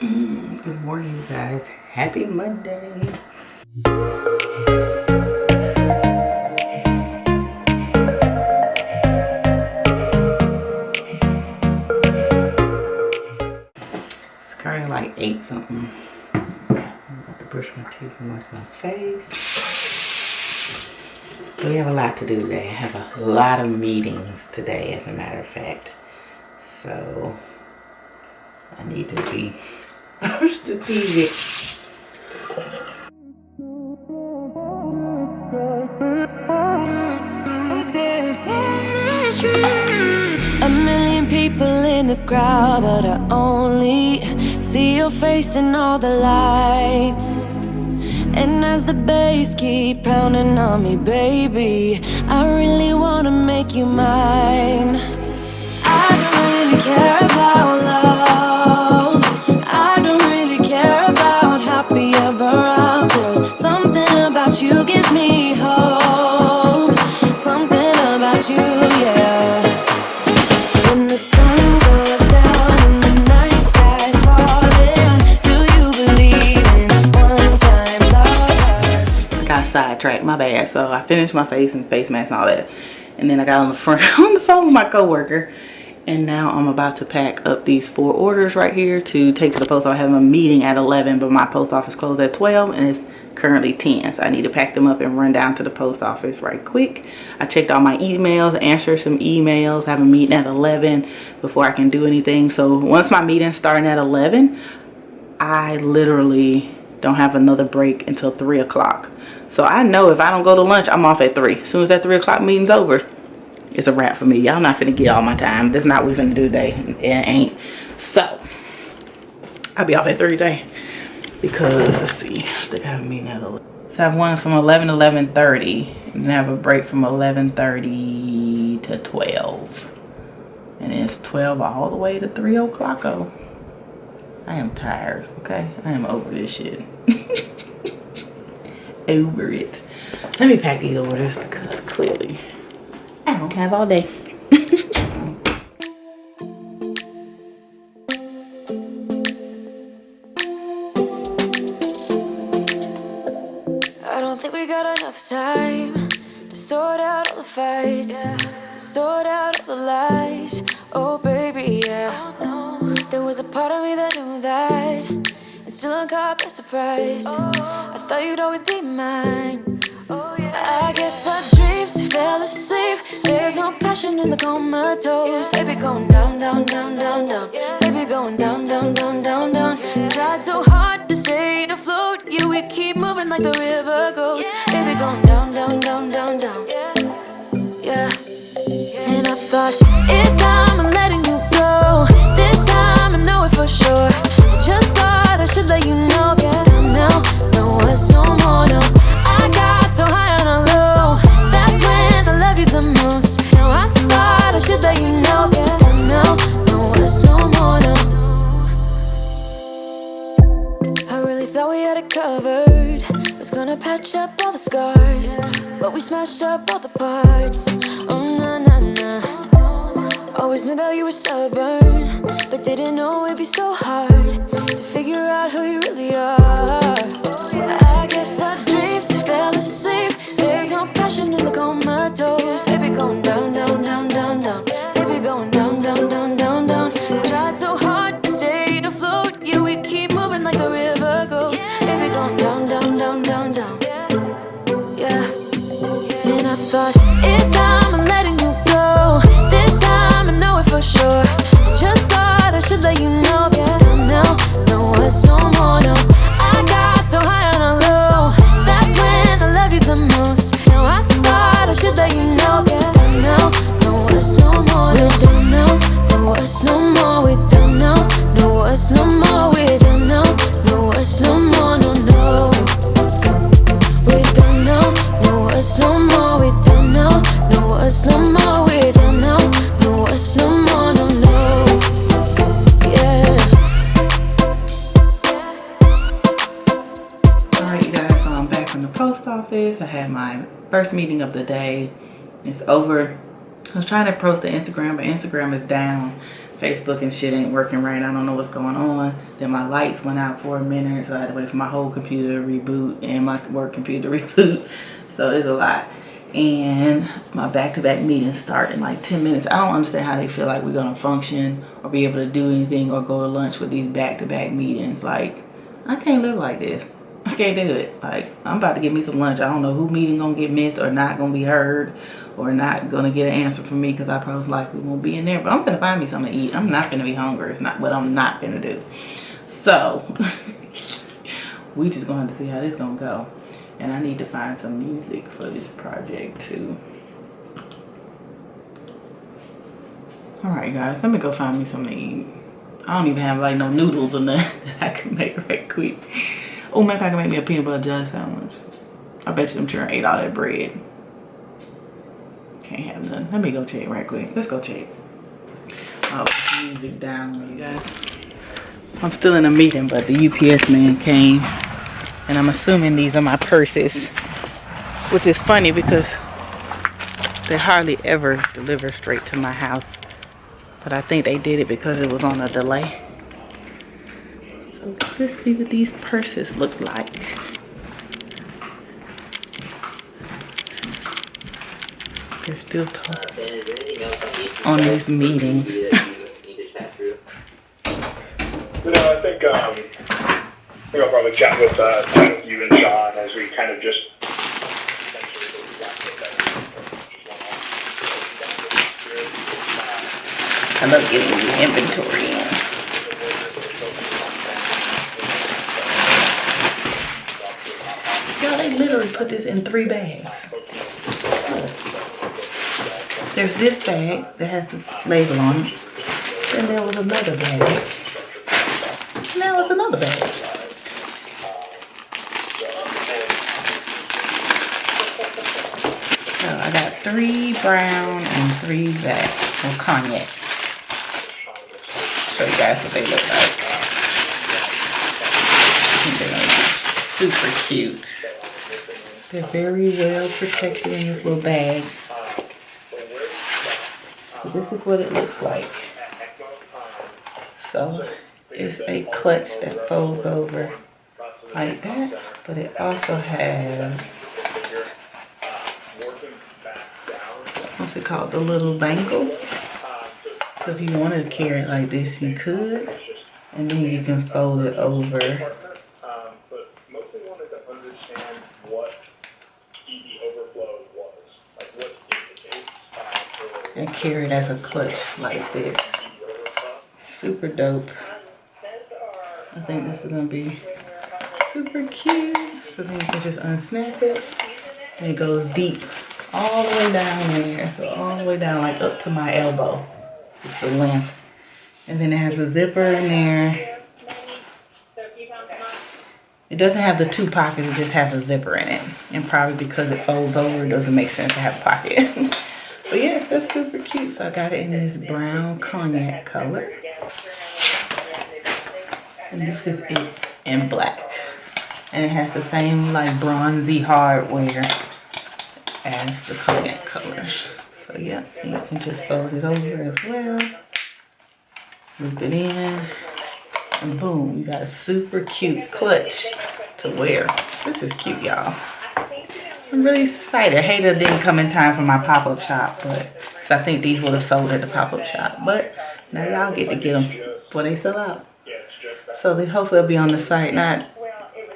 Good morning, you guys. Happy Monday. It's currently like 8 something. I'm about to brush my teeth and wash my face. We have a lot to do today. I have a lot of meetings today, as a matter of fact. So I need to be strategic. A million people in the crowd, but I only see your face in all the lights. And as the bass keep pounding on me, baby, I really wanna make you mine. I don't really care about love. I don't really care about happy ever after. Something about you gives me hope. Something about you, yeah. When the sun goes down and the night sky's falling, do you believe in one-time love? I got sidetracked, my bad. So I finished my face and face mask and all that. And then I got on the phone with my coworker. And now I'm about to pack up these 4 orders right here to take to the post. I'm having a meeting at 11, but my post office closed at 12 and it's currently 10. So I need to pack them up and run down to the post office right quick. I checked all my emails, answered some emails. I have a meeting at 11 before I can do anything. So once my meeting's starting at 11, I literally don't have another break until 3 o'clock. So I know if I don't go to lunch, I'm off at 3. As soon as that 3 o'clock meeting's over, it's a wrap for me. Y'all not finna get all my time. That's not what we finna do today. It ain't. So I'll be off at 3 today because let's see, I think I have a meeting at 11. So I have one from 11 to 11:30, and then I have a break from 11:30 to 12, and then it's 12 all the way to 3 o'clock. Oh, I am tired. Okay, I am over this shit. Over it. Let me pack these orders because clearly I don't have all day. I don't think we got enough time to sort out all the fights, to sort out all the lies. Oh baby, yeah. There was a part of me that knew that, and still I'm caught by surprise. I thought you'd always be mine. I guess our dreams fell asleep. There's no passion in the comatose. Baby going down, down, down, down, down. Baby going down, down, down, down, down. Tried so hard to stay afloat. Yeah, we keep moving like the river goes. Baby going down, down, down, down, down. Yeah. And I thought, it's time I'm letting you go. This time I know it for sure. I just thought I should let you know. Yeah, now, no, it's no more, no. I got so high on a low. That's when I loved you the most. Now I thought I should let you know. Yeah, now, no, it's no more, no. I really thought we had it covered. Was gonna patch up all the scars, but we smashed up all the parts. Oh, nah, nah, nah. Always knew that you were stubborn, but didn't know it'd be so hard to figure out who you really are. I guess our dreams fell asleep. There's no passion in the comatose. Baby going down, down, down, down, down. Baby going down, down, down, down, down. Tried so hard to stay afloat. Yeah, we keep moving like the river goes. Baby going down, down, down, down, down. Yeah. And I thought, it's time I'm letting you go. This time I know it for sure. I just thought I should let you know. Yeah, now, no, it's no more, no. I got so high on a low. That's when I loved you the most. Now I thought I should let you know. Yeah, now, no, it's no more, no. We're done now, no, it's no more. We're done now, no, it's no more. We're done now, no, it's no more, no, no. We're done now, no, it's no more. We're done now, no, it's no more. We're done now, no, it's no more, no, no. Yeah. Alright, you guys, so I'm back from the post office. I had my first meeting of the day. It's over. I was trying to post to Instagram, but Instagram is down. Facebook and shit ain't working right. I don't know what's going on. Then my lights went out for a minute, so I had to wait for my whole computer to reboot and my work computer to reboot. So it's a lot. And my back-to-back meetings start in like 10 minutes. I don't understand how they feel like we're gonna function or be able to do anything or go to lunch with these back-to-back meetings. Like, I can't live like this. I can't do it. Like, I'm about to get me some lunch. I don't know who meeting gonna get missed or not gonna be heard or not gonna get an answer from me, because I probably likely won't be in there. But I'm gonna find me something to eat. I'm not gonna be hungry. It's not what I'm not gonna do. So we just gonna have to see how this gonna go. And I need to find some music for this project too. Alright guys, let me go find me something to eat. I don't even have like no noodles or nothing that I can make right quick. Oh, maybe I can make me a peanut butter jelly sandwich. I bet you them children ate all that bread. Can't have none. Let me go check right quick. Let's go check. Oh, music down, you guys. I'm still in a meeting, but the UPS man came. And I'm assuming these are my purses, which is funny because they hardly ever deliver straight to my house. But I think they did it because it was on a delay. So let's see what these purses look like. They're still talking on these meetings. I think I'll probably chat with you and Sean as we kind of just. I love getting the inventory in. Y'all, they literally put this in 3 bags. There's this bag that has the label on it. Then there was another bag. Now it's another bag. So I got 3 brown and 3 black of cognac. Show you guys what they look like. I think they're gonna be super cute. They're very well protected in this little bag. So this is what it looks like. So it's a clutch that folds over like that, but it also has, what's it called, the little bangles. So if you wanted to carry it like this, you could, and then you can fold it over and carry it as a clutch like this. Super dope. I think this is gonna be super cute. So then you can just unsnap it, and it goes deep all the way down there. So all the way down, like up to my elbow. It's the length. And then it has a zipper in there. It doesn't have the 2 pockets, it just has a zipper in it. And probably because it folds over, it doesn't make sense to have a pocket. But yeah, that's super cute. So I got it in this brown cognac color. And this is it in black. And it has the same like bronzy hardware as the cognac color. So yeah, you can just fold it over as well. Loop it in. And boom, you got a super cute clutch to wear. This is cute, y'all. I'm really excited. I hate it didn't come in time for my pop-up shop, but cause I think these would have sold at the pop-up shop. But now y'all get to get them before they sell out. So they hopefully it'll be on the site.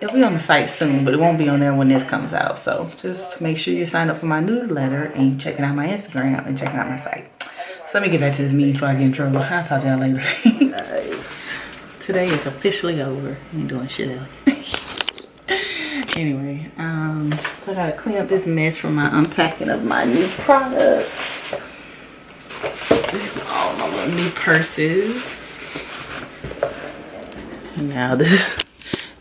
It'll be on the site soon, but it won't be on there when this comes out. So just make sure you sign up for my newsletter and checking out my Instagram and checking out my site. So let me get back to this meeting before I get in trouble. I'll talk to y'all later. Guys, today is officially over. I ain't doing shit else. Anyway, so I gotta clean up this mess from my unpacking of my new products. These are all my little new purses. Now this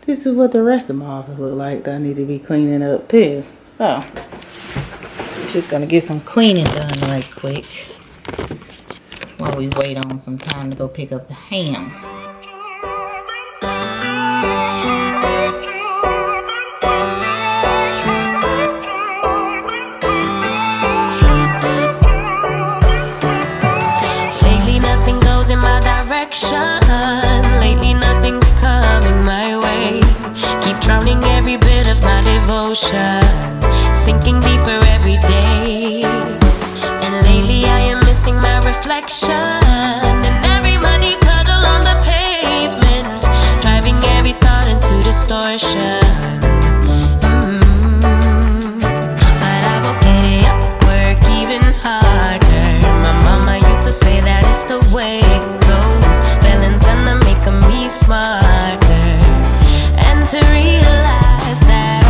is what the rest of my office look like that I need to be cleaning up too. So I'm just gonna get some cleaning done right quick while we wait on some time to go pick up the ham. Lately nothing goes in my motion, sinking deeper every day. And lately I am missing my reflection in every muddy puddle on the pavement, driving every thought into distortion. But I will get it up, work even harder. My mama used to say that it's the way it goes. Feeling's gonna make me smarter, and to realize that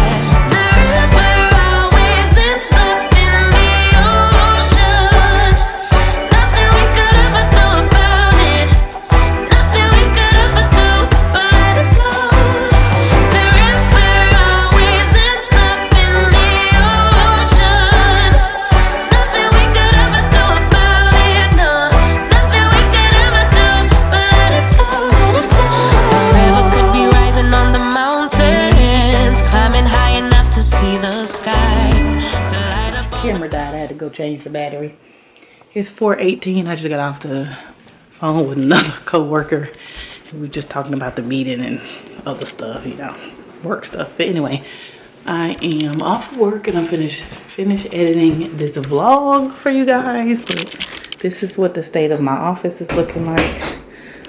the river always ends up in the ocean. Nothing we could ever do about it. Nothing we could ever do but let it flow. The river always ends up in the ocean. Nothing we could ever do about it. No, nothing we could ever do but let it flow. Let it flow. The river could be rising on the mountains, climbing high enough to see the sky, to light up all Camera died. I had to go change the battery. It's 4:18. I just got off the phone with another co-worker. We were just talking about the meeting and other stuff, you know, work stuff. But anyway, I am off work and I'm finished editing this vlog for you guys. But this is what the state of my office is looking like.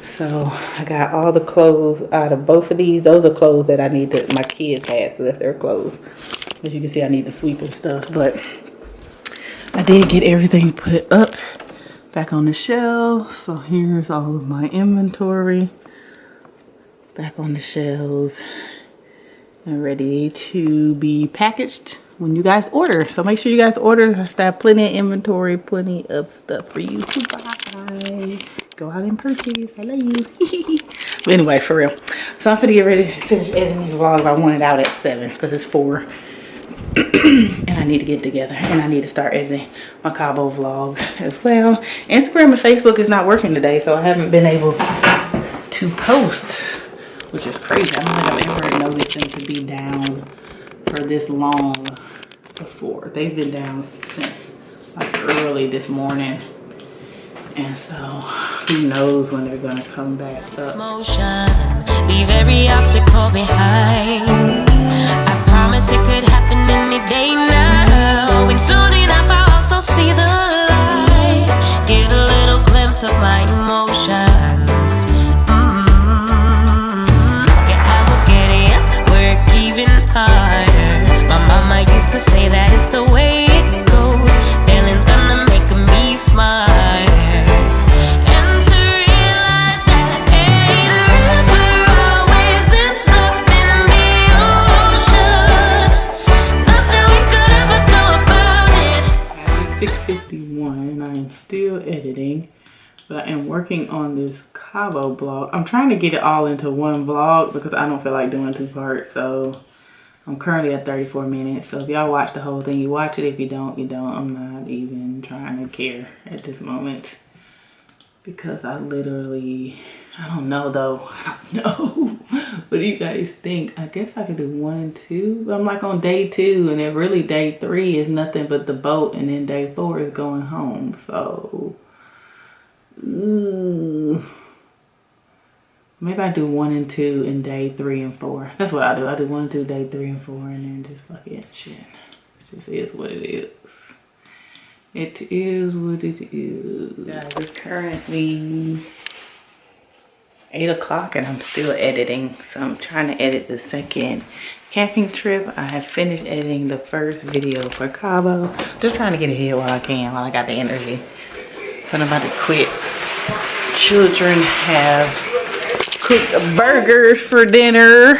So I got all the clothes out of both of these. Those are clothes that I need to, my kids had, so that's their clothes. As you can see, I need to sweep and stuff, but I did get everything put up back on the shelves. So here's all of my inventory back on the shelves and ready to be packaged when you guys order. So make sure you guys order. I have plenty of inventory, plenty of stuff for you to buy. Go out and purchase. I love you. But anyway, for real. So I'm gonna get ready to finish editing this vlog. I want it out at 7 because it's 4. And I need to get together and I need to start editing my Cabo vlog as well. Instagram and Facebook is not working today, so I haven't been able to post, which is crazy. I don't think I've ever noticed them to be down for this long before. They've been down since like early this morning, and so who knows when they're gonna come back up. motion, leave every obstacle behind. I promise it could happen any day now, and soon enough I'll also see the light, get a little glimpse of my emotions. Yeah, I will get it up, work even harder. My mama used to say that it's the way it goes. Feeling's gonna make me smarter, and to realize that the river always ends up in the ocean. Nothing we could ever do about it. It's 6:51 and I am still editing, but I am working on this Cabo vlog. I'm trying to get it all into one vlog because I don't feel like doing 2 parts. So I'm currently at 34 minutes. So if y'all watch the whole thing, you watch it. If you don't, you don't. I'm not even trying to care at this moment because I literally, I don't know though. I don't know. What do you guys think? I guess I could do 1 and 2. But I'm like on day 2, and then really day 3 is nothing but the boat, and then day 4 is going home. So maybe I do 1 and 2 in day 3 and 4. That's what I do. I do 1 and 2 day 3 and 4, and then just fuck it, shit. It just is what it is. It is what it is. Guys, it's currently 8 o'clock and I'm still editing. So I'm trying to edit the second camping trip. I have finished editing the first video for Cabo. Just trying to get ahead while I can, while I got the energy. So I'm about to quit. Children have cooked burgers for dinner.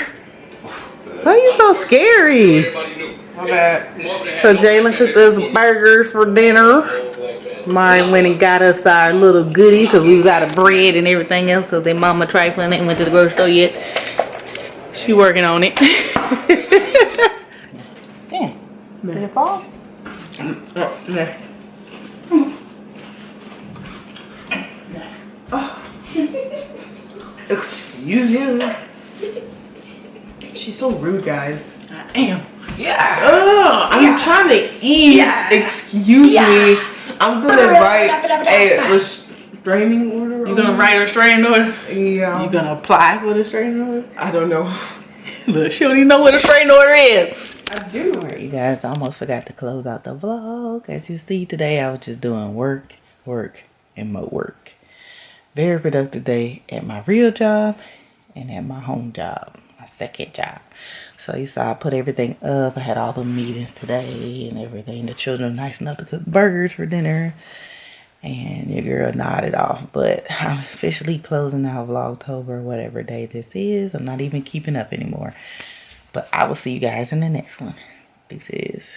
Why are you so scary? My bad. So Jalen cooked us burgers for dinner. Mari went and got us our little goodies because we was out of bread and everything else because their mama trifling ain't went to the grocery store yet. She working on it. Damn. Did it fall? Excuse you. She's so rude, guys. I am. Yeah. I'm trying to eat. Yeah. Excuse me. I'm gonna write a restraining order. You gonna write a restraining order? Yeah. You gonna apply for the restraining order? I don't know. Look, she don't even know what a restraining order is. I do. Alright, you guys, I almost forgot to close out the vlog. As you see today, I was just doing work, and more work. Very productive day at my real job and at my home job, my second job. So you saw I put everything up. I had all the meetings today and everything. The children were nice enough to cook burgers for dinner. And your girl nodded off. But I'm officially closing out Vlogtober, whatever day this is. I'm not even keeping up anymore. But I will see you guys in the next one. Deuces.